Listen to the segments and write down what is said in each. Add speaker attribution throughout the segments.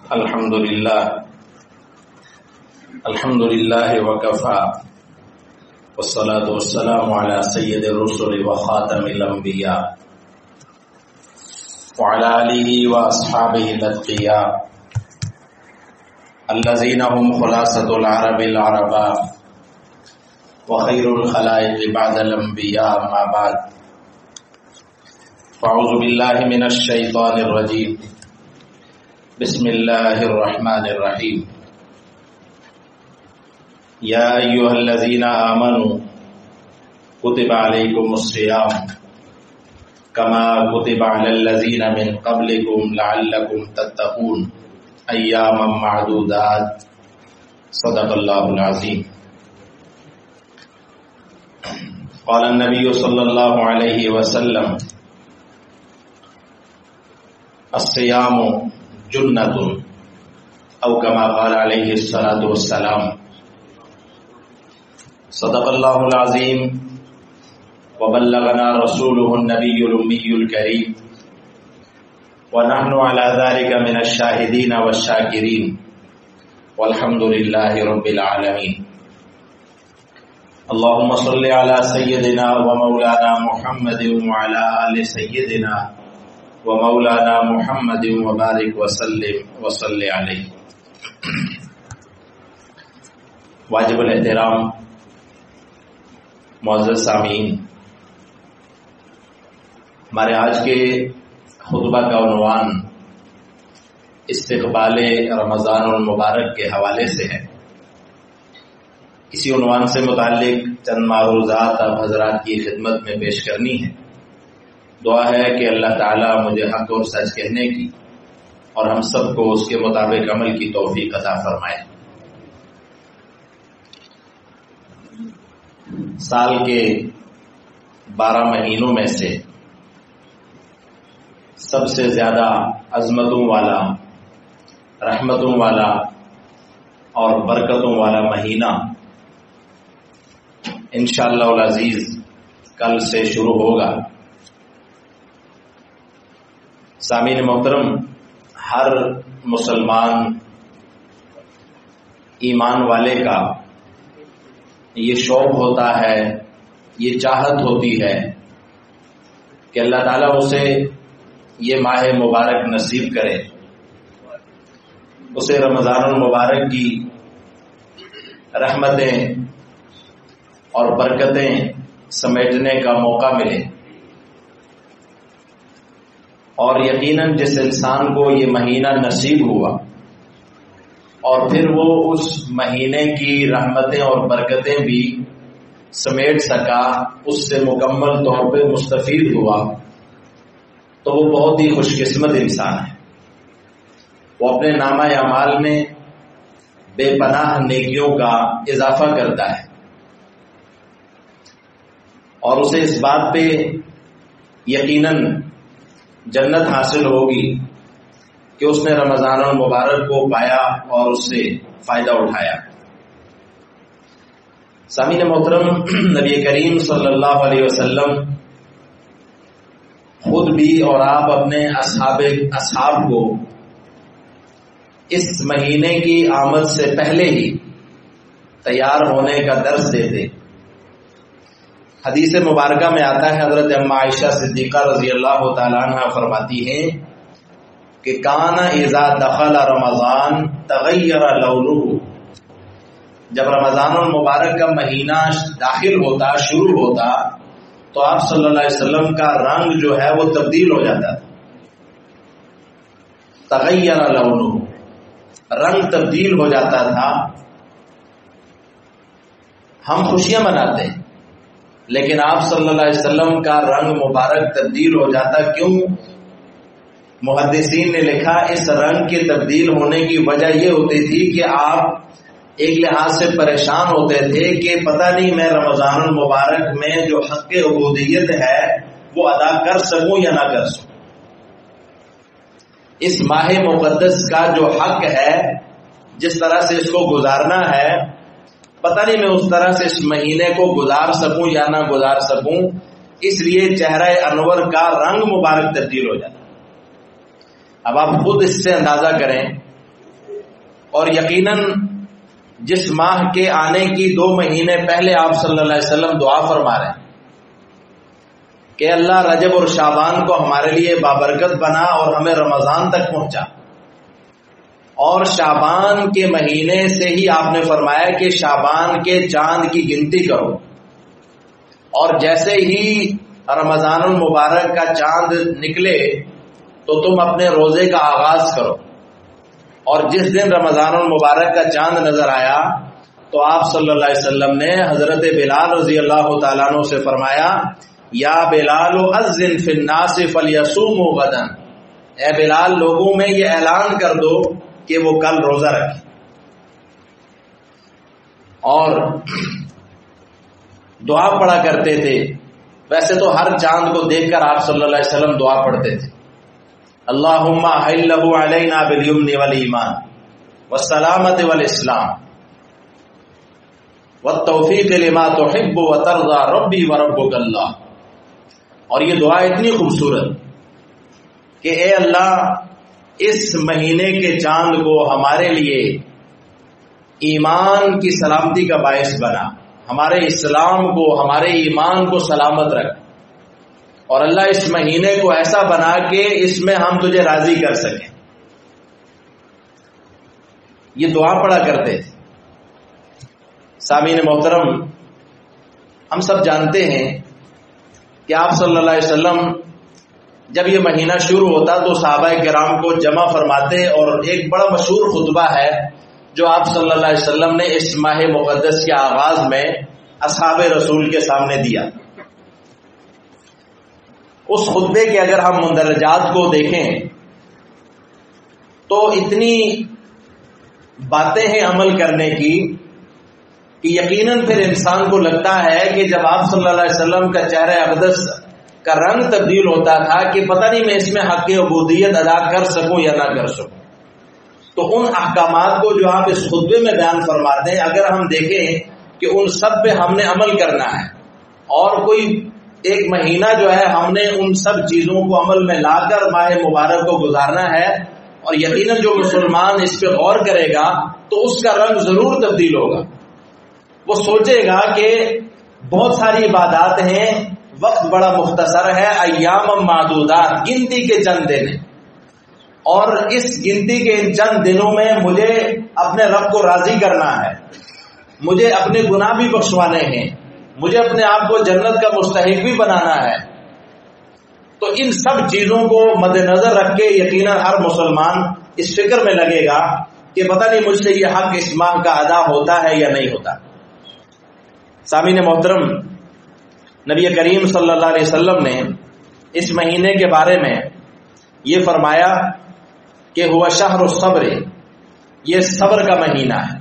Speaker 1: الحمد لله وكفى والصلاة والسلام على سيد الرسل وخاتم الأنبياء وعلى آله وأصحابه الأتقياء الذين هم خلاصة العرب العرباء وخير الخلائق بعد الأنبياء ما بعد فأعوذ بالله من الشيطان الرجيم بسم الله الرحمن الرحيم يا أيها الذين آمنوا كتب عليكم الصيام كما كتب على الذين من قبلكم لعلكم تتقون أياما معدودات صدق الله العظيم قال النبي صلى الله عليه وسلم الصيام جنة أو كما قال عليه الصلاة والسلام صدق الله العظيم وبلغنا رسوله النبي الأمي الكريم ونحن على ذلك من الشاهدين والشاكرين والحمد لله رب العالمين اللهم صل على سيدنا ومولانا محمد وعلى آل سيدنا ومولانا محمد وبارک وسلم وصلی علیہ. واجب الاحترام معزز سامعین، ہمارے آج کے خطبہ کا عنوان استقبال رمضان المبارک کے حوالے سے ہے. اسی عنوان سے متعلق چند معروضات آپ حضرات کی خدمت میں پیش کرنی ہے. دعا ہے کہ اللہ تعالیٰ مجھے حق اور سچ کہنے کی اور ہم سب کو اس کے مطابق عمل کی توفیق عطا فرمائے. سال کے 12 مہینوں میں سے سب سے زیادہ عظمتوں والا، رحمتوں والا اور برکتوں والا مہینہ انشاءاللہ العزیز کل سے شروع ہوگا. سامعین محترم، ہر مسلمان ایمان والے کا یہ شوق ہوتا ہے، یہ چاہت ہوتی ہے کہ اللہ تعالیٰ اسے یہ ماہ مبارک نصیب کرے، اسے رمضان المبارک کی رحمتیں اور برکتیں سمیٹنے کا موقع ملے. اور یقیناً جس انسان کو یہ مہینہ نصیب ہوا اور پھر وہ اس مہینے کی رحمتیں اور برکتیں بھی سمیٹ سکا، اس سے مکمل طور پہ مستفید ہوا، تو وہ بہت ہی خوش قسمت انسان ہے. وہ اپنے نامہ اعمال میں بے پناہ نیکیوں کا اضافہ کرتا ہے اور اسے اس بات پہ یقیناً جنت حاصل ہوگی کہ اس نے رمضان المبارک کو پایا اور اس سے فائدہ اٹھایا. سامعین محترم، نبی کریم صلی اللہ علیہ وسلم خود بھی اور آپ اپنے اصحاب کو اس مہینے کی آمد سے پہلے ہی تیار ہونے کا درس دیتے. حدیث مبارکہ میں آتا ہے، حضرت اما عائشہ صدیقہ رضی اللہ تعالیٰ عنہ فرماتی ہیں کہ کان اذا دخل رمضان تغیر لونہ، جب رمضان المبارک کا مہینہ داخل ہوتا، شروع ہوتا، تو آپ صلی اللہ علیہ وسلم کا رنگ جو ہے وہ تبدیل ہو جاتا تھا. تغیر لونہ، رنگ تبدیل ہو جاتا تھا. ہم خوشیاں مناتے ہیں لیکن آپ صلی اللہ علیہ وسلم کا رنگ مبارک تبدیل ہو جاتا. کیوں؟ محدثین نے لکھا اس رنگ کے تبدیل ہونے کی وجہ یہ ہوتی تھی کہ آپ ایک لحاظ سے پریشان ہوتے تھے کہ پتہ نہیں میں رمضان المبارک میں جو حق عبودیت ہے وہ ادا کر سکوں یا نہ کر سکوں. اس ماہ مقدس کا جو حق ہے، جس طرح سے اس کو گزارنا ہے، پتہ نہیں میں اس طرح سے اس مہینے کو گزار سکوں یا نہ گزار سکوں. اس لیے چہرہ انور کا رنگ مبارک تبدیل ہو جاتا. اب آپ خود اس سے اندازہ کریں اور یقیناً جس ماہ کے آنے کی 2 مہینے پہلے آپ صلی اللہ علیہ وسلم دعا فرما رہے ہیں کہ اللہ رجب اور شعبان کو ہمارے لیے بابرکت بنا اور ہمیں رمضان تک پہنچا، اور شعبان کے مہینے سے ہی آپ نے فرمایا کہ شعبان کے چاند کی گنتی کرو، اور جیسے ہی رمضان المبارک کا چاند نکلے تو تم اپنے روزے کا آغاز کرو۔ اور جس دن رمضان المبارک کا چاند نظر آیا تو آپ صلی اللہ علیہ وسلم نے حضرت بلال رضی اللہ تعالیٰ عنہ سے فرمایا، یا بلال اذن فی الناس فلیصوموا غدا، اے بلال لوگوں میں یہ اعلان کر دو کہ وہ کل روزہ رکھیں۔ اور دعا پڑھا کرتے تھے، ویسے تو ہر چاند کو دیکھ کر آپ صلی اللہ علیہ وسلم دعا پڑھتے تھے، اللہم احلہ علینا بالیمن والایمان والسلامۃ والاسلام والتوفیق لما تحب وترضى ربی وربک اللہ۔ اور یہ دعا اتنی خوبصورت کہ اے اللہ اس مہینے کے چاند کو ہمارے لیے ایمان کی سلامتی کا باعث بنا، ہمارے اسلام کو، ہمارے ایمان کو سلامت رکھ، اور اللہ اس مہینے کو ایسا بنا کہ اس میں ہم تجھے راضی کر سکیں۔ یہ دعا پڑھا کرتے تھے۔ سامعین محترم، ہم سب جانتے ہیں کہ آپ صلی اللہ علیہ وسلم جب یہ مہینہ شروع ہوتا تو صحابہ کرام کو جمع فرماتے، اور ایک بڑا مشہور خطبہ ہے جو آپ صلی اللہ علیہ وسلم نے اس ماہ مقدس کے آغاز میں اصحاب رسول کے سامنے دیا۔ اس خطبے کے اگر ہم مندرجات کو دیکھیں تو اتنی باتیں ہیں عمل کرنے کی کہ یقیناً پھر انسان کو لگتا ہے کہ جب آپ صلی اللہ علیہ وسلم کا چہرہ اقدس کا رنگ تبدیل ہوتا تھا کہ پتہ نہیں میں اس میں حق عبودیت ادا کر سکوں یا نہ کر سکوں۔ تو ان احکامات کو جو آپ اس خطبے میں بیان فرماتے ہیں، اگر ہم دیکھیں کہ ان سب پہ ہم نے عمل کرنا ہے، اور کوئی ایک مہینہ جو ہے ہم نے ان سب چیزوں کو عمل میں لا کر ماہ مبارک کو گزارنا ہے، اور یقیناً جو مسلمان اس پہ غور کرے گا تو اس کا رنگ ضرور تبدیل ہوگا۔ وہ سوچے گا کہ بہت ساری عبادات ہیں، وقت بڑا مختصر ہے، ایام معدودات، گنتی کے چند دن ہیں، اور اس گنتی کے ان چند دنوں میں مجھے اپنے رب کو راضی کرنا ہے، مجھے اپنے گناہ بھی بخشوانے ہیں، مجھے اپنے آپ کو جنت کا مستحق بھی بنانا ہے۔ تو ان سب چیزوں کو مد نظر رکھ کے یقیناً ہر مسلمان اس فکر میں لگے گا کہ پتہ نہیں مجھ سے یہ حق اس ماہ کا ادا ہوتا ہے یا نہیں ہوتا۔ سامعین محترم، نبی کریم صلی اللہ علیہ وسلم نے اس مہینے کے بارے میں یہ فرمایا کہ ہوا شہر الصبر، یہ صبر کا مہینہ ہے،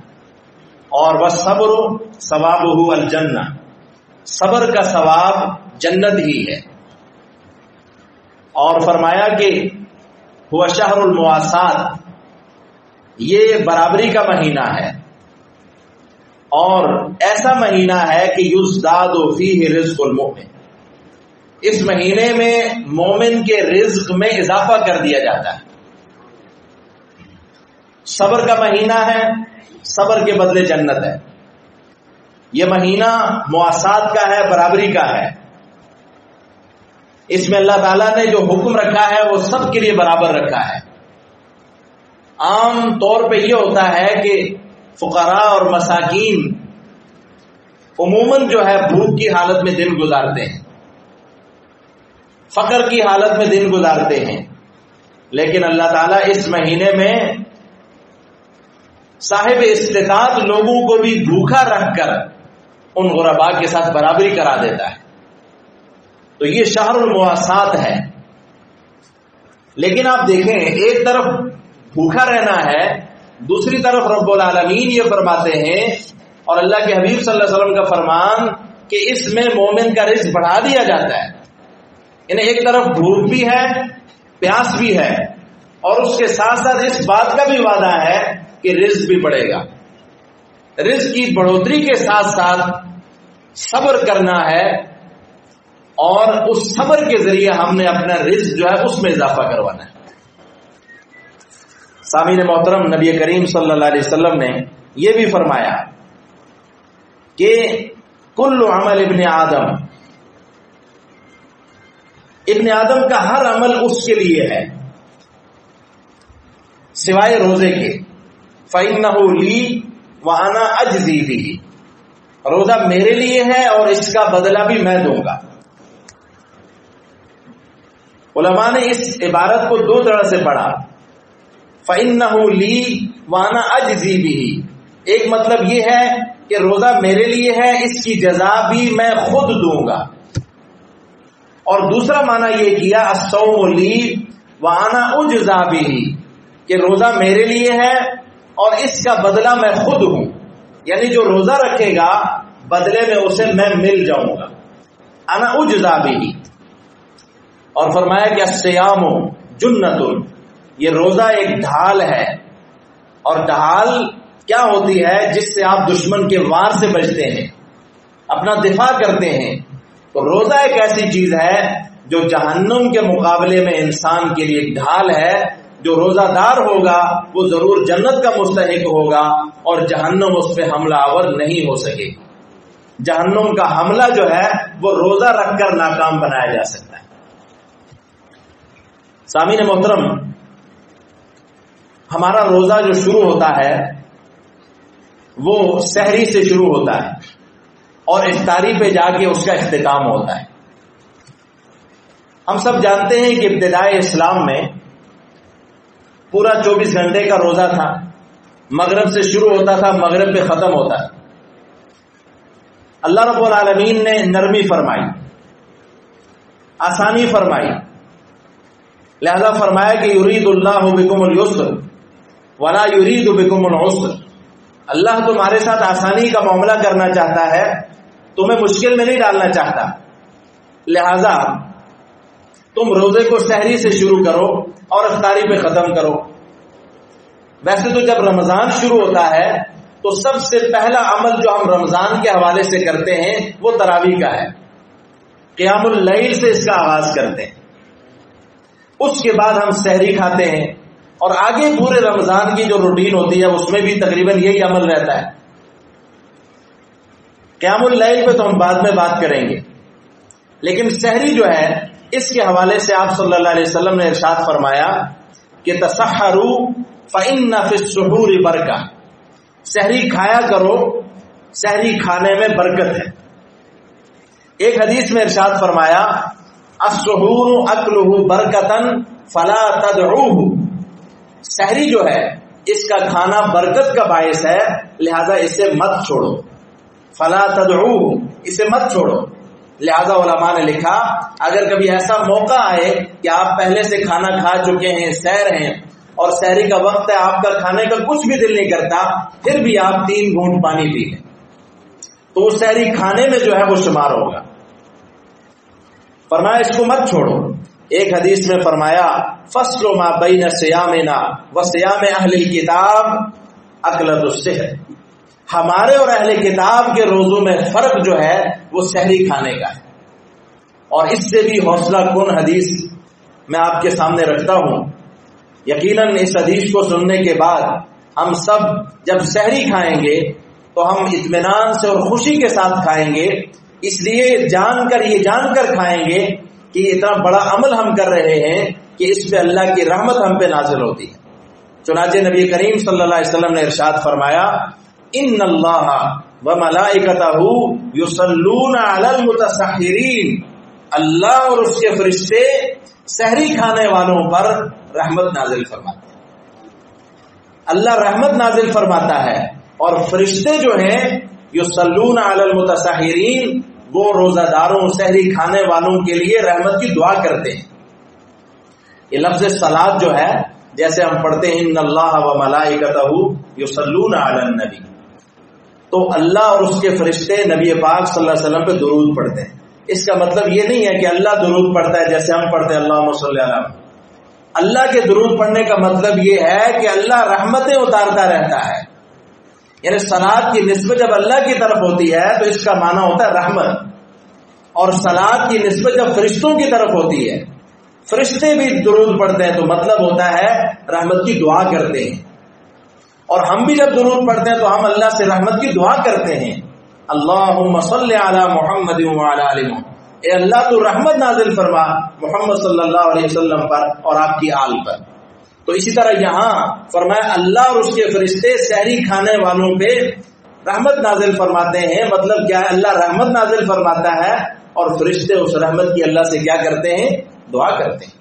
Speaker 1: اور والصبر ثوابہ الجنہ، صبر کا ثواب جنت ہی ہے۔ اور فرمایا کہ ہوا شہر المواسات، یہ برابری کا مہینہ ہے، اور ایسا مہینہ ہے کہ یزداد فیہ رزق المؤمن، اس مہینے میں مومن کے رزق میں اضافہ کر دیا جاتا ہے۔ صبر کا مہینہ ہے، صبر کے بدلے جنت ہے۔ یہ مہینہ مواسات کا ہے، برابری کا ہے۔ اس میں اللہ تعالیٰ نے جو حکم رکھا ہے وہ سب کے لیے برابر رکھا ہے۔ عام طور پہ یہ ہوتا ہے کہ فقراء اور مساکین عموماً جو ہے بھوک کی حالت میں دن گزارتے ہیں، فقر کی حالت میں دن گزارتے ہیں، لیکن اللہ تعالیٰ اس مہینے میں صاحب استطاعت لوگوں کو بھی بھوکا رکھ کر ان غرباء کے ساتھ برابری کرا دیتا ہے۔ تو یہ شہر المواسات ہے۔ لیکن آپ دیکھیں، ایک طرف بھوکا رہنا ہے، دوسری طرف رب العالمین یہ فرماتے ہیں، اور اللہ کے حبیب صلی اللہ علیہ وسلم کا فرمان کہ اس میں مومن کا رزق بڑھا دیا جاتا ہے۔ یعنی ایک طرف بھوک بھی ہے، پیاس بھی ہے، اور اس کے ساتھ ساتھ اس بات کا بھی وعدہ ہے کہ رزق بھی بڑھے گا۔ رزق کی بڑھوتری کے ساتھ ساتھ صبر کرنا ہے، اور اس صبر کے ذریعے ہم نے اپنا رزق جو ہے اس میں اضافہ کروانا ہے۔ سامعین محترم، نبی کریم صلی اللہ علیہ وسلم نے یہ بھی فرمایا کہ کل عمل ابن آدم کا ہر عمل اس کے لیے ہے سوائے روزے کے. فَإِنَّهُ لِي وَأَنَا أَجْزِي بِهِ، روزہ میرے لیے ہے اور اس کا بدلہ بھی میں دوں گا. علماء نے اس عبارت کو دو طرح سے پڑھا. فَإِنَّهُ لِي وَأَنَا أَجْزِي بِهِ، ایک مطلب یہ ہے کہ روزہ میرے لیے ہے، اس کی جزا بھی میں خود دوں گا. اور دوسرا معنی یہ کیا الصوم لی وَأَنَا أُجْزَى بِهِ، کہ روزہ میرے لیے ہے اور اس کا بدلہ میں خود ہوں. یعنی جو روزہ رکھے گا بدلے میں اسے میں مل جاؤں گا. انا اجزا بہ. اور فرمایا کہ الصیام جنۃ، یہ روزہ ایک ڈھال ہے. اور ڈھال کیا ہوتی ہے؟ جس سے آپ دشمن کے وار سے بچتے ہیں، اپنا دفاع کرتے ہیں. تو روزہ ایک ایسی چیز ہے جو جہنم کے مقابلے میں انسان کے لیے ایک ڈھال ہے. جو روزہ دار ہوگا وہ ضرور جنت کا مستحق ہوگا اور جہنم اس پہ حملہ آور نہیں ہو سکے. جہنم کا حملہ جو ہے وہ روزہ رکھ کر ناکام بنایا جا سکتا ہے. سامعین محترم، ہمارا روزہ جو شروع ہوتا ہے وہ سحری سے شروع ہوتا ہے اور افطاری پہ جا کے اس کا اختتام ہوتا ہے. ہم سب جانتے ہیں کہ ابتدائے اسلام میں پورا 24 گھنٹے کا روزہ تھا. مغرب سے شروع ہوتا تھا، مغرب پہ ختم ہوتا ہے. اللہ رب العالمین نے نرمی فرمائی، آسانی فرمائی. لہذا فرمایا کہ یرید اللہ بکم اليسر ولا یرید بکم العسر. اللہ تمہارے ساتھ آسانی کا معاملہ کرنا چاہتا ہے، تمہیں مشکل میں نہیں ڈالنا چاہتا. لہذا تم روزے کو سحری سے شروع کرو اور افطاری پہ ختم کرو. ویسے تو جب رمضان شروع ہوتا ہے تو سب سے پہلا عمل جو ہم رمضان کے حوالے سے کرتے ہیں وہ تراویح کا ہے. قیام اللیل سے اس کا آغاز کرتے ہیں. اس کے بعد ہم سحری کھاتے ہیں اور آگے پورے رمضان کی جو روٹین ہوتی ہے اس میں بھی تقریباً یہی عمل رہتا ہے. قیام اللیل پہ تو ہم بعد میں بات کریں گے، لیکن سحری جو ہے اس کے حوالے سے آپ صلی اللہ علیہ وسلم نے ارشاد فرمایا کہ تسحروا فإن فی السحور برکہ. سحری کھایا کرو، سحری کھانے میں برکت ہے. ایک حدیث میں ارشاد فرمایا السحور اکلہ برکتن فلا تدعوہ. سحری جو ہے اس کا کھانا برکت کا باعث ہے، لہذا اسے مت چھوڑو. فلا تدعوہ، اسے مت چھوڑو. لہذا علماء نے لکھا اگر کبھی ایسا موقع آئے کہ آپ پہلے سے کھانا کھا چکے ہیں، سحر ہیں اور سحری کا وقت ہے، آپ کا کھانے کا کچھ بھی دل نہیں کرتا، پھر بھی آپ 3 گھونٹ پانی پی لیں تو وہ سحری کھانے میں جو ہے وہ شمار ہوگا. فرمایا اس کو مت چھوڑو. ایک حدیث میں فرمایا فصل ما بین صیامنا و صیام اہل الکتاب اکلۃ السحر. ہمارے اور اہل کتاب کے روزوں میں فرق جو ہے وہ سحری کھانے کا ہے. اور اس سے بھی حوصلہ کن حدیث میں آپ کے سامنے رکھتا ہوں. یقیناً اس حدیث کو سننے کے بعد ہم سب جب سحری کھائیں گے تو ہم اطمینان سے اور خوشی کے ساتھ کھائیں گے، اس لیے یہ جان کر کھائیں گے کہ اتنا بڑا عمل ہم کر رہے ہیں کہ اس پہ اللہ کی رحمت ہم پہ نازل ہوتی ہے. چنانچہ نبی کریم صلی اللہ علیہ وسلم نے ارشاد فرمایا ان اللہ وملائکتہ یصلون علی المتسحرین. اللہ اور اس کے فرشتے سحری کھانے والوں پر رحمت نازل فرماتے ہیں. اللہ رحمت نازل فرماتا ہے اور فرشتے جو ہیں یصلون علی المتسحرین، وہ روزہ داروں سحری کھانے والوں کے لیے رحمت کی دعا کرتے ہیں. یہ لفظ صلاۃ جو ہے جیسے ہم پڑھتے ہیں ان اللہ وملائکتہ یصلون علی النبی، تو اللہ اور اس کے فرشتے نبی پاک صلی اللہ علیہ وسلم پہ درود پڑھتے ہیں. اس کا مطلب یہ نہیں ہے کہ اللہ درود پڑھتا ہے جیسے ہم پڑھتے ہیں اللہم صلی علی. اللہ کے درود پڑھنے کا مطلب یہ ہے کہ اللہ رحمتیں اتارتا رہتا ہے. یعنی صلاۃ کی نسبت جب اللہ کی طرف ہوتی ہے تو اس کا معنی ہوتا ہے رحمت، اور صلاۃ کی نسبت جب فرشتوں کی طرف ہوتی ہے فرشتے بھی درود پڑھتے ہیں، تو مطلب ہوتا ہے رحمت کی دعا کرتے ہیں. اور ہم بھی جب درود پڑھتے ہیں تو ہم اللہ سے رحمت کی دعا کرتے ہیں. اللہم صلی علی محمد وعلی آل محمد، اے اللہ تو رحمت نازل فرما محمد صلی اللہ علیہ وسلم پر اور آپ کی آل پر. تو اسی طرح یہاں فرمایا اللہ اور اس کے فرشتے سحری کھانے والوں پہ رحمت نازل فرماتے ہیں. مطلب کیا ہے؟ اللہ رحمت نازل فرماتا ہے اور فرشتے اس رحمت کی اللہ سے کیا کرتے ہیں؟ دعا کرتے ہیں.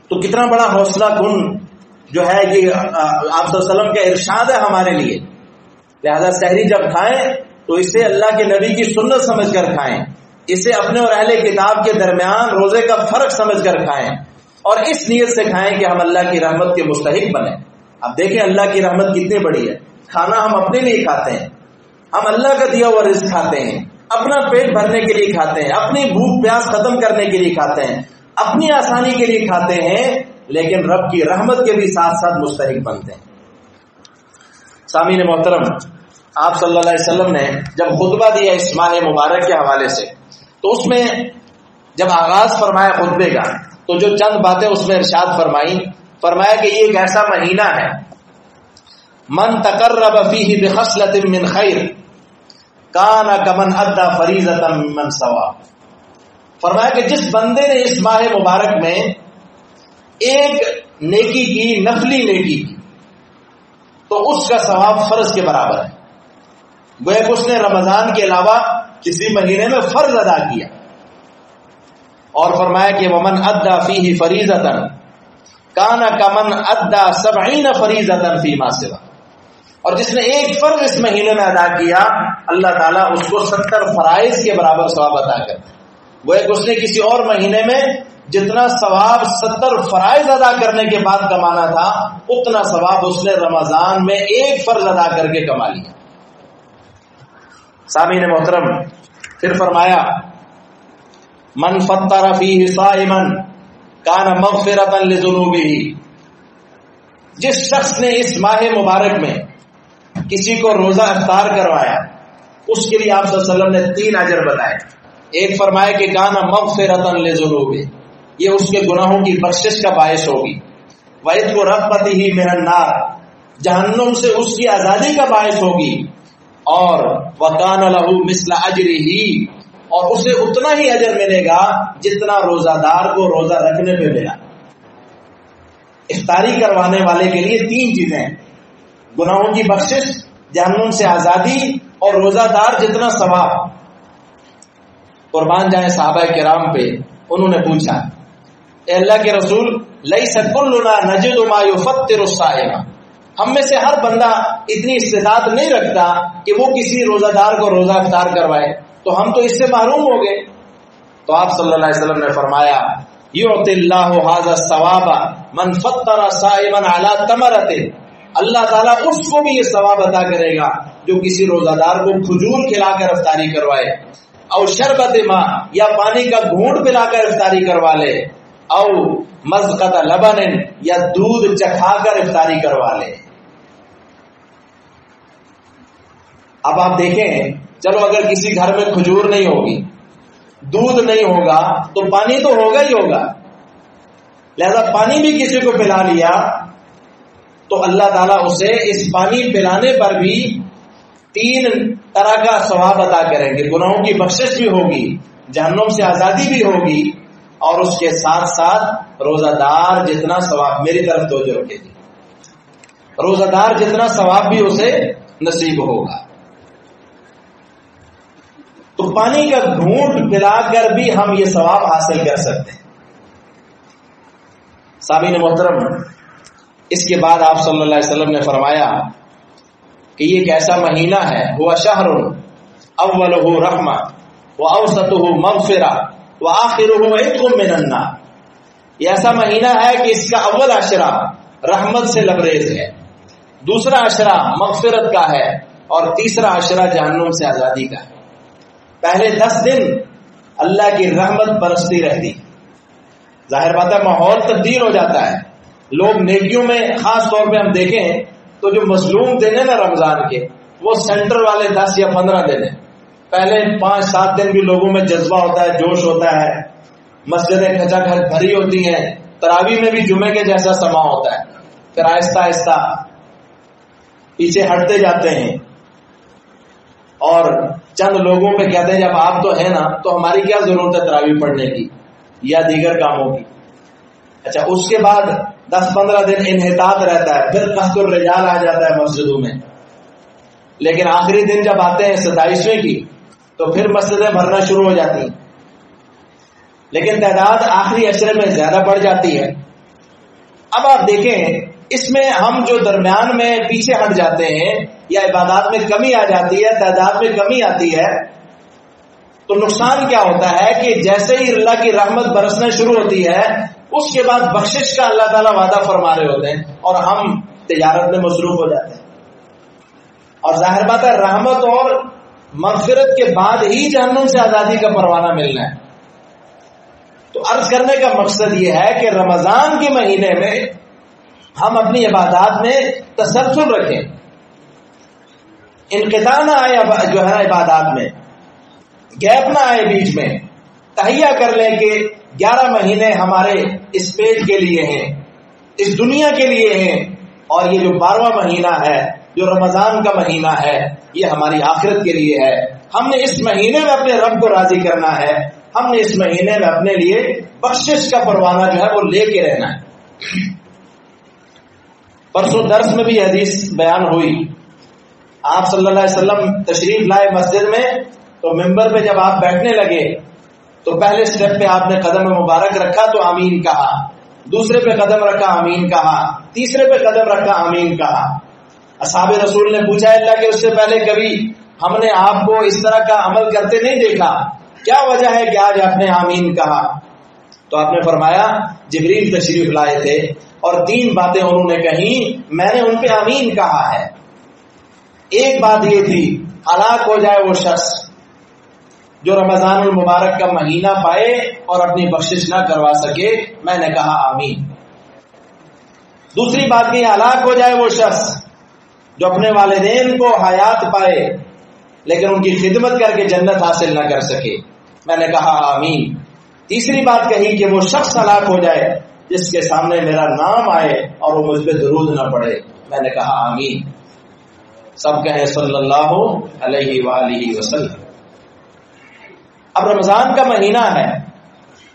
Speaker 1: تو کتنا بڑا حوصلہ کن جو ہے یہ آپ صلی اللہ علیہ وسلم کا ارشاد ہے ہمارے لیے. لہذا سحری جب کھائیں تو اسے اللہ کے نبی کی سنت سمجھ کر کھائیں، اسے اپنے اور اہل کتاب کے درمیان روزے کا فرق سمجھ کر کھائیں، اور اس نیت سے کھائیں کہ ہم اللہ کی رحمت کے مستحق بنیں. اب دیکھیں اللہ کی رحمت کتنی بڑی ہے. کھانا ہم اپنے لیے کھاتے ہیں، ہم اللہ کا دیا ہوا رزق کھاتے ہیں، اپنا پیٹ بھرنے کے لیے کھاتے ہیں، اپنی بھوک پیاس ختم کرنے کے لیے کھاتے ہیں، اپنی آسانی کے لیے کھاتے ہیں، لیکن رب کی رحمت کے بھی ساتھ ساتھ مستحق بنتے ہیں. سامعین محترم، آپ صلی اللہ علیہ وسلم نے جب خطبہ دیا اس ماہ مبارک کے حوالے سے، تو اس میں جب آغاز فرمایا خطبے کا تو جو چند باتیں اس میں ارشاد فرمایا کہ یہ ایک ایسا مہینہ ہے من تقرب فیہ بخصلۃ من خیر کان کمن ادى فریضۃ من ثواب. فرمایا کہ جس بندے نے اس ماہ مبارک میں ایک نیکی کی، نفلی نیکی کی، تو اس کا ثواب فرض کے برابر ہے. گویا کہ اس نے رمضان کے علاوہ کسی مہینے میں فرض ادا کیا. اور فرمایا کہ ومن ادى فیہ فریضۃ کان کمن ادى 70 فریضۃ فیما سوا. اور جس نے ایک فرض اس مہینے میں ادا کیا اللہ تعالیٰ اس کو 70 فرائض کے برابر ثواب عطا کرتا ہے. گویا کہ اس نے کسی اور مہینے میں جتنا ثواب 70 فرائض ادا کرنے کے بعد کمانا تھا اتنا ثواب اس نے رمضان میں ایک فرض ادا کر کے کما لیا. سامعین محترم، پھر فرمایا من فطر فیہ صائما کان مغفرۃ لذنوبہ. جس شخص نے اس ماہ مبارک میں کسی کو روزہ افطار کروایا اس کے لیے آپ صلی اللہ علیہ وسلم نے 3 اجر بتائے. ایک فرمایا کہ کان مغفرۃ لذنوبہ، یہ اس کے گناہوں کی بخشش کا باعث ہوگی. وعتق رغبتہ من النار، جہنم سے اس کی آزادی کا باعث ہوگی. اور وکان لہ مثل اجرہ، اور اسے اتنا ہی اجر ملے گا جتنا روزہ دار کو روزہ رکھنے پہ ملا. افطاری کروانے والے کے لیے 3 چیزیں ہیں: گناہوں کی بخشش، جہنم سے آزادی، اور روزہ دار جتنا ثواب. قربان جائیں صحابہ کرام پہ. انہوں نے پوچھا اے اللہ کے رسول لیس کلنا نجد ما یفطر الصائم، ہم میں سے ہر بندہ اتنی استطاعت نہیں رکھتا کہ وہ کسی روزہ دار کو روزہ افطار کروائے، تو ہم تو اس سے محروم ہو گئے. تو آپ صلی اللہ علیہ وسلم نے فرمایا یعطی اللہ ھذا الثواب من فطر صائما علی تمرۃ، اللہ تعالیٰ اس کو بھی یہ ثواب عطا کرے گا جو کسی روزہ دار کو کھجور کھلا کر افطاری کروائے، او شربت ماء، یا پانی کا گھونٹ پلا کر افطاری کروا لے، او مذقۃ لبن، یا دودھ چکھا کر افطاری کروا لے. اب آپ دیکھیں، چلو اگر کسی گھر میں کھجور نہیں ہوگی، دودھ نہیں ہوگا، تو پانی تو ہوگا ہی ہوگا. لہذا پانی بھی کسی کو پلا لیا تو اللہ تعالیٰ اسے اس پانی پلانے پر بھی 3 طرح کا ثواب عطا کریں گے. گناہوں کی بخشش بھی ہوگی، جہنم سے آزادی بھی ہوگی، اور اس کے ساتھ ساتھ روزہ دار جتنا ثواب، میری طرف توجہ رکھے گی، روزہ دار جتنا ثواب بھی اسے نصیب ہوگا. تو پانی کا گھونٹ پلا کر بھی ہم یہ ثواب حاصل کر سکتے ہیں. سامعین محترم، اس کے بعد آپ صلی اللہ علیہ وسلم نے فرمایا کہ یہ ایک ایسا مہینہ ہے، ہوا شہر اولہ رحمہ واوسطہ مغفرہ وآخرہ عتق من النار. یہ ایسا مہینہ ہے کہ اس کا اول عشرہ رحمت سے لبریز ہے، دوسرا عشرہ مغفرت کا ہے، اور تیسرا عشرہ جہنم سے آزادی کا ہے. پہلے 10 دن اللہ کی رحمت برستی رہتی، ظاہر بات ہے ماحول تبدیل ہو جاتا ہے. لوگ نیکیوں میں خاص طور پہ ہم دیکھیں تو جو مظلوم دن ہے نا رمضان کے، وہ سینٹر والے 10 یا 15 دن ہیں. پہلے 5-7 دن بھی لوگوں میں جذبہ ہوتا ہے، جوش ہوتا ہے، مسجدیں کھچا کھچ بھری ہوتی ہیں، تراویح میں بھی جمعے کے جیسا سما ہوتا ہے، پھر آہستہ آہستہ پیچھے ہٹتے جاتے ہیں اور چند لوگوں پہ کہتے ہیں جب آپ تو ہیں نا تو ہماری کیا ضرورت ہے تراویح پڑھنے کی یا دیگر کاموں کی۔ اچھا، اس کے بعد 10-15 دن انحطاط رہتا ہے، پھر قحط الرجال آ جاتا ہے مسجدوں میں، لیکن آخری دن جب آتے ہیں 27ویں کی تو پھر مسجدیں بھرنا شروع ہو جاتی ہیں، لیکن تعداد آخری عشرے میں زیادہ بڑھ جاتی ہے۔ اب آپ دیکھیں اس میں ہم جو درمیان میں پیچھے ہٹ جاتے ہیں یا عبادات میں کمی آ جاتی ہے، تعداد میں کمی آتی ہے، تو نقصان کیا ہوتا ہے کہ جیسے ہی اللہ کی رحمت برسنا شروع ہوتی ہے اس کے بعد بخشش کا اللہ تعالیٰ وعدہ فرما رہے ہوتے ہیں اور ہم تجارت میں مصروف ہو جاتے ہیں، اور ظاہر بات ہے رحمت اور مغفرت کے بعد ہی جہنم سے آزادی کا پروانہ ملنا ہے۔ تو عرض کرنے کا مقصد یہ ہے کہ رمضان کے مہینے میں ہم اپنی عبادات میں تسلسل رکھیں، انقطاع نہ آئے جو ہے عبادات میں، گیپ نہ آئے بیچ میں، تہیہ کر لیں کہ 11 مہینے ہمارے اس پیج کے لیے ہیں، اس دنیا کے لیے ہیں، اور یہ جو 12واں مہینہ ہے جو رمضان کا مہینہ ہے یہ ہماری آخرت کے لیے ہے۔ ہم نے اس مہینے میں اپنے رب کو راضی کرنا ہے، ہم نے اس مہینے میں اپنے لیے بخشش کا پروانہ جو ہے وہ لے کے رہنا ہے۔ پرسوں درس میں بھی حدیث بیان ہوئی، آپ صلی اللہ علیہ وسلم تشریف لائے مسجد میں، تو ممبر پہ جب آپ بیٹھنے لگے تو پہلے سٹیپ پہ آپ نے قدم مبارک رکھا تو آمین کہا، دوسرے پہ قدم رکھا آمین کہا، تیسرے پہ قدم رکھا آمین کہا۔ اصحاب رسول نے پوچھا اللہ کہ اس سے پہلے کبھی ہم نے آپ کو اس طرح کا عمل کرتے نہیں دیکھا، کیا وجہ ہے کہ آج آپ نے آمین کہا؟ تو آپ نے فرمایا جبریل تشریف لائے تھے اور 3 باتیں انہوں نے کہیں، میں نے ان پہ آمین کہا ہے۔ ایک بات یہ تھی ہلاک ہو جائے وہ شخص جو رمضان المبارک کا مہینہ پائے اور اپنی بخشش نہ کروا سکے، میں نے کہا آمین۔ دوسری بات یہ ہلاک ہو جائے وہ شخص جو اپنے والدین کو حیات پائے لیکن ان کی خدمت کر کے جنت حاصل نہ کر سکے، میں نے کہا آمین۔ تیسری بات کہی کہ وہ شخص ہلاک ہو جائے جس کے سامنے میرا نام آئے اور وہ مجھ پہ درود نہ پڑے، میں نے کہا آمین۔ سب کہیں صلی اللہ علیہ وآلہ وسلم۔ اب رمضان کا مہینہ ہے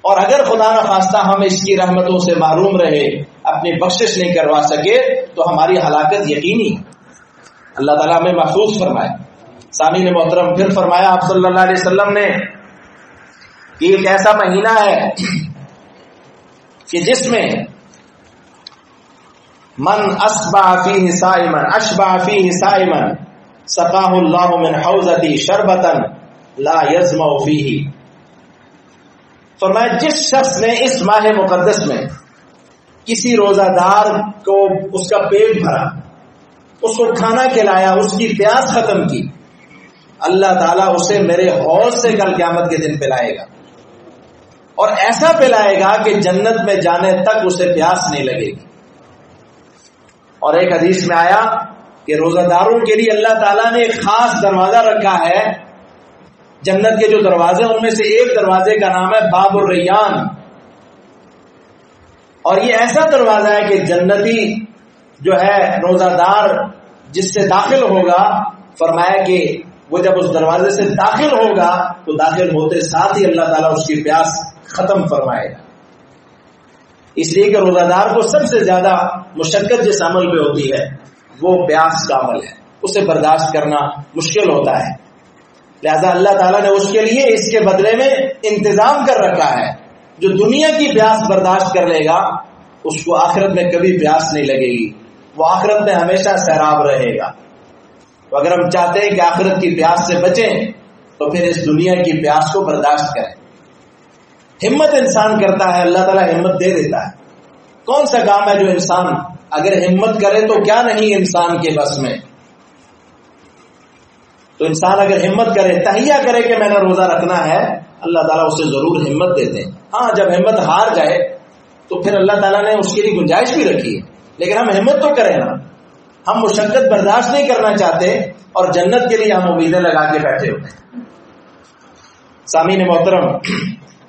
Speaker 1: اور اگر خدا نخواستہ ہم اس کی رحمتوں سے محروم رہے، اپنی بخشش نہیں کروا سکے تو ہماری ہلاکت یقینی۔ اللہ تعالیٰ ہمیں محفوظ فرمائے۔ سامعین محترم، پھر فرمایا آپ صلی اللہ علیہ وسلم نے کہ ایک ایسا مہینہ ہے کہ جس میں من اشبع فیہ صائما سقاہ اللہ من حوضتی شربتا لا یظمأ فیہ۔ فرمایا جس شخص نے اس ماہ مقدس میں کسی روزہ دار کو اس کا پیٹ بھرا، اس کو کھانا کھلایا، اس کی پیاس ختم کی، اللہ تعالیٰ اسے میرے حوض سے کل قیامت کے دن پلائے گا، اور ایسا پلائے گا کہ جنت میں جانے تک اسے پیاس نہیں لگے گی۔ اور ایک حدیث میں آیا کہ روزہ داروں کے لیے اللہ تعالیٰ نے ایک خاص دروازہ رکھا ہے، جنت کے جو دروازے ان میں سے ایک دروازے کا نام ہے باب الریان، اور یہ ایسا دروازہ ہے کہ جنتی جو ہے روزہ دار جس سے داخل ہوگا، فرمایا کہ وہ جب اس دروازے سے داخل ہوگا تو داخل ہوتے ساتھ ہی اللہ تعالیٰ اس کی پیاس ختم فرمائے گا۔ اس لیے کہ روزہ دار کو سب سے زیادہ مشقت جس عمل پہ ہوتی ہے وہ پیاس کا عمل ہے، اسے برداشت کرنا مشکل ہوتا ہے، لہذا اللہ تعالیٰ نے اس کے لیے اس کے بدلے میں انتظام کر رکھا ہے۔ جو دنیا کی پیاس برداشت کر لے گا اس کو آخرت میں کبھی پیاس نہیں لگے گی، وہ آخرت میں ہمیشہ سیراب رہے گا۔ تو اگر ہم چاہتے ہیں کہ آخرت کی پیاس سے بچیں تو پھر اس دنیا کی پیاس کو برداشت کریں۔ ہمت انسان کرتا ہے، اللہ تعالیٰ ہمت دے دیتا ہے۔ کون سا کام ہے جو انسان اگر ہمت کرے تو کیا نہیں انسان کے بس میں؟ تو انسان اگر ہمت کرے، تہیہ کرے کہ میں نے روزہ رکھنا ہے، اللہ تعالیٰ اسے ضرور ہمت دیتے ہیں۔ ہاں جب ہمت ہار جائے تو پھر اللہ تعالیٰ نے اس کے لیے گنجائش بھی رکھی ہے، لیکن ہم ہمت تو کریں نا۔ ہم مشقت برداشت نہیں کرنا چاہتے اور جنت کے لیے ہم امیدیں لگا کے بیٹھے ہوتے ہیں۔ سامعین محترم،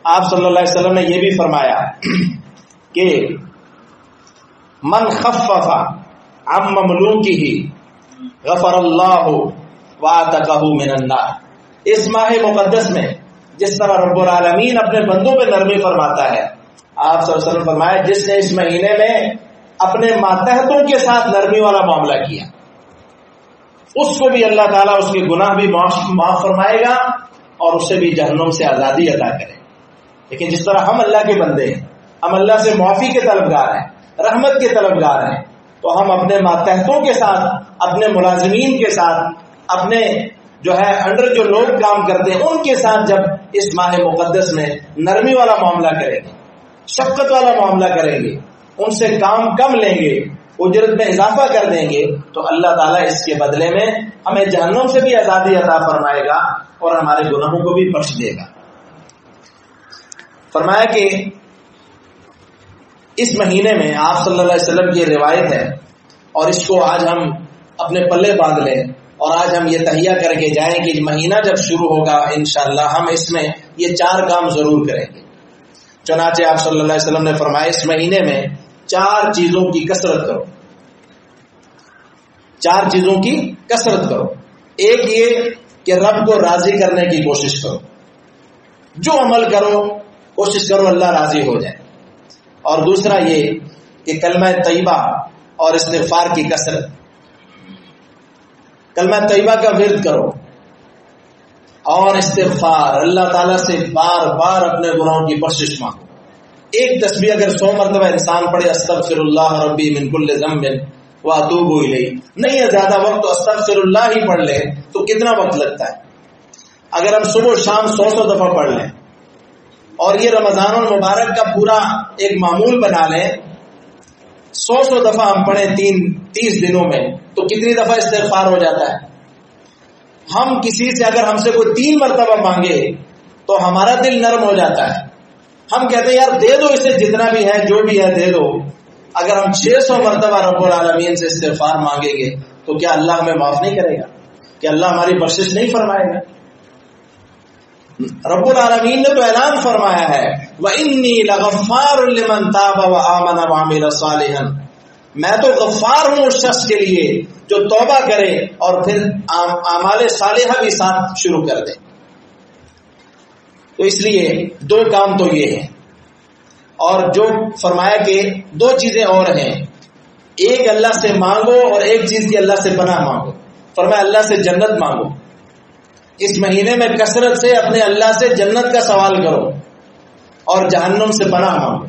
Speaker 1: آپ صلی اللہ علیہ وسلم نے یہ بھی فرمایا کہ من خفف عن مملوکہ غفر اللہ وعتقہ من النار. اس ماہ مقدس میں جس طرح رب العالمین اپنے بندوں پہ نرمی فرماتا ہے، آپ صلی اللہ علیہ وسلم فرمایا جس نے اس مہینے میں اپنے ماتحتوں کے ساتھ نرمی والا معاملہ کیا، اس کو بھی اللہ تعالیٰ اس کے گناہ بھی معاف فرمائے گا اور اسے بھی جہنم سے آزادی عطا کرے. لیکن جس طرح ہم اللہ کے بندے ہیں، ہم اللہ سے معافی کے طلبگار ہیں، رحمت کے طلبگار ہیں، تو ہم اپنے ماتحتوں کے ساتھ، اپنے ملازمین کے ساتھ، اپنے جو ہے انڈر جو لوگ کام کرتے ہیں ان کے ساتھ جب اس ماہ مقدس میں نرمی والا معاملہ کریں گے، شفقت والا معاملہ کریں گے، ان سے کام کم لیں گے، اجرت میں اضافہ کر دیں گے، تو اللہ تعالیٰ اس کے بدلے میں ہمیں جہنم سے بھی آزادی عطا فرمائے گا اور ہمارے گناہوں کو بھی بخش دے گا. فرمایا کہ اس مہینے میں آپ صلی اللہ علیہ وسلم کی روایت ہے اور اس کو آج ہم اپنے پلے باندھ لیں اور آج ہم یہ تہیہ کر کے جائیں کہ مہینہ جب شروع ہوگا انشاءاللہ ہم اس میں یہ 4 کام ضرور کریں گے. چنانچہ آپ صلی اللہ علیہ وسلم نے فرمایا اس مہینے میں 4 چیزوں کی کثرت کرو. 4 چیزوں کی کثرت کرو. ایک یہ کہ رب کو راضی کرنے کی کوشش کرو، جو عمل کرو کوشش کرو اللہ راضی ہو جائے. اور دوسرا یہ کہ کلمہ طیبہ اور استغفار کی کثرت، کلمہ طیبہ کا ورد کرو اور استغفار، اللہ تعالیٰ سے بار بار اپنے گناہوں کی بخشش مانگو. ایک تسبیح اگر 100 مرتبہ انسان پڑھے استغفر اللہ ربی من کل ذنب واتوب الیہ، نہیں ہے زیادہ وقت تو استغفر اللہ ہی پڑھ لیں تو کتنا وقت لگتا ہے؟ اگر ہم صبح و شام 100 دفعہ پڑھ لیں اور یہ رمضان المبارک کا پورا ایک معمول بنا لیں، 100 دفعہ ہم پڑھیں 30 دنوں میں تو کتنی دفعہ استغفار ہو جاتا ہے؟ ہم کسی سے اگر ہم سے کوئی 3 مرتبہ مانگے تو ہمارا دل نرم ہو جاتا ہے. ہم کہتے ہیں یار دے دو اسے جتنا بھی ہے جو بھی ہے دے دو. اگر ہم 600 مرتبہ رب العالمین سے استغفار مانگیں گے تو کیا اللہ ہمیں معاف نہیں کرے گا؟ کیا اللہ ہماری بخشش نہیں فرمائے گا؟ رب العالمین نے تو اعلان فرمایا ہے وَإِنِّي لَغَفَّارٌ لِمَن تَابَ وَآمَنَ وَعَمِلَ صَالِحًا، میں تو غفار ہوں اس شخص کے لیے جو توبہ کرے اور پھر اعمال صالحہ بھی ساتھ شروع کر دے. تو اس لیے 2 کام تو یہ ہیں. اور جو فرمایا کہ 2 چیزیں اور ہیں، ایک اللہ سے مانگو اور ایک چیز کی اللہ سے پناہ مانگو. فرمایا اللہ سے جنت مانگو. اس مہینے میں کثرت سے اپنے اللہ سے جنت کا سوال کرو اور جہنم سے پناہ مانگو.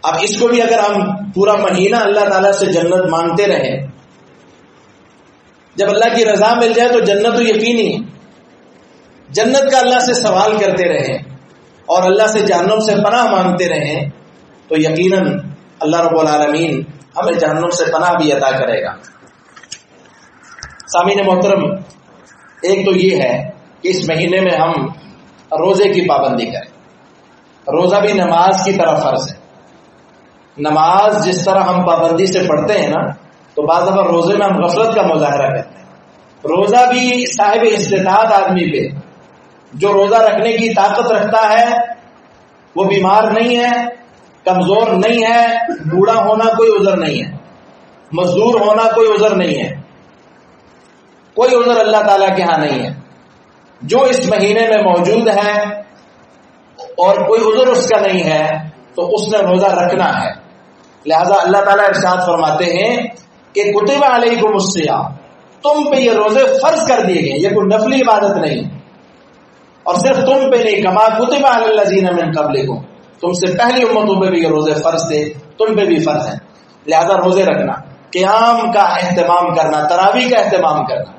Speaker 1: اب اس کو بھی اگر ہم پورا مہینہ اللہ تعالیٰ سے جنت مانگتے رہیں، جب اللہ کی رضا مل جائے تو جنت تو یقینی ہے. جنت کا اللہ سے سوال کرتے رہیں اور اللہ سے جہنم سے پناہ مانگتے رہیں تو یقیناً اللہ رب العالمین ہمیں جہنم سے پناہ بھی عطا کرے گا. سامعین محترم، ایک تو یہ ہے کہ اس مہینے میں ہم روزے کی پابندی کریں. روزہ بھی نماز کی طرح فرض ہے. نماز جس طرح ہم پابندی سے پڑھتے ہیں نا، تو بعض دفعہ روزے میں ہم غفلت کا مظاہرہ کرتے ہیں. روزہ بھی صاحب استطاعت آدمی پہ، جو روزہ رکھنے کی طاقت رکھتا ہے، وہ بیمار نہیں ہے، کمزور نہیں ہے، بوڑھا ہونا کوئی عذر نہیں ہے، مزدور ہونا کوئی عذر نہیں ہے، کوئی عذر اللہ تعالیٰ کے ہاں نہیں ہے. جو اس مہینے میں موجود ہے اور کوئی عذر اس کا نہیں ہے تو اس نے روزہ رکھنا ہے. لہذا اللہ تعالیٰ ارشاد فرماتے ہیں کہ کتب علیکم الصیام، تم پہ یہ روزے فرض کر دیے گئے، یہ کوئی نفلی عبادت نہیں. اور صرف تم پہ نہیں، کما کتب علی الذین من قبلکم، تم سے پہلی امتوں پہ بھی یہ روزے فرض تھے، تم پہ بھی فرض ہیں. لہذا روزے رکھنا، قیام کا اہتمام کرنا، تراویح کا اہتمام کرنا.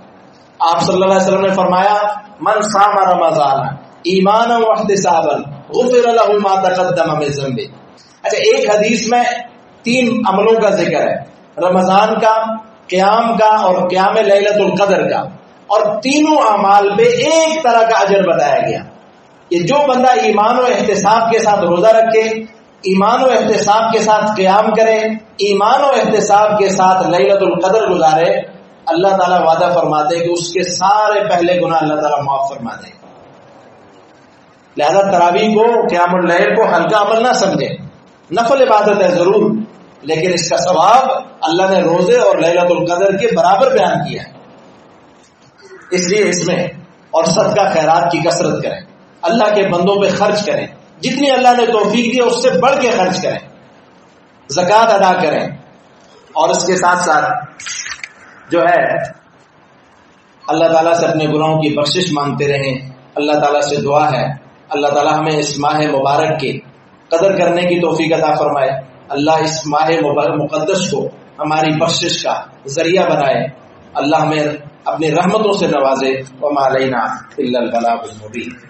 Speaker 1: آپ صلی اللہ علیہ وسلم نے فرمایا من صام رمضان ایمانا واحتسابا غفر له ما تقدم من ذنبه. اچھا، ایک حدیث میں 3 عملوں کا ذکر ہے، رمضان کا، قیام کا اور قیام لیلۃ القدر کا، اور تینوں اعمال پہ ایک طرح کا اجر بتایا گیا کہ جو بندہ ایمان و احتساب کے ساتھ روزہ رکھے، ایمان و احتساب کے ساتھ قیام کرے، ایمان و احتساب کے ساتھ لیلۃ القدر گزارے، اللہ تعالیٰ وعدہ فرماتے کہ اس کے سارے پہلے گناہ اللہ تعالیٰ معاف فرما دے. لہذا تراویح کو، قیام اللیل کو ہلکا عمل نہ سمجھیں، نفل عبادت ہے ضرور، لیکن اس کا ثواب اللہ نے روزے اور لیلۃ القدر کے برابر بیان کیا ہے۔ اس لیے اس میں اور صدقہ خیرات کی کثرت کریں، اللہ کے بندوں پہ خرچ کریں، جتنی اللہ نے توفیق دی اس سے بڑھ کے خرچ کریں، زکوٰۃ ادا کریں، اور اس کے ساتھ ساتھ جو ہے اللہ تعالیٰ سے اپنے گناہوں کی بخشش مانگتے رہیں۔ اللہ تعالیٰ سے دعا ہے اللہ تعالیٰ ہمیں اس ماہ مبارک کے قدر کرنے کی توفیق عطا فرمائے، اللہ اس ماہ مقدس کو ہماری بخشش کا ذریعہ بنائے، اللہ ہمیں اپنی رحمتوں سے نوازے۔ وما علینا الا البلاغ المبین۔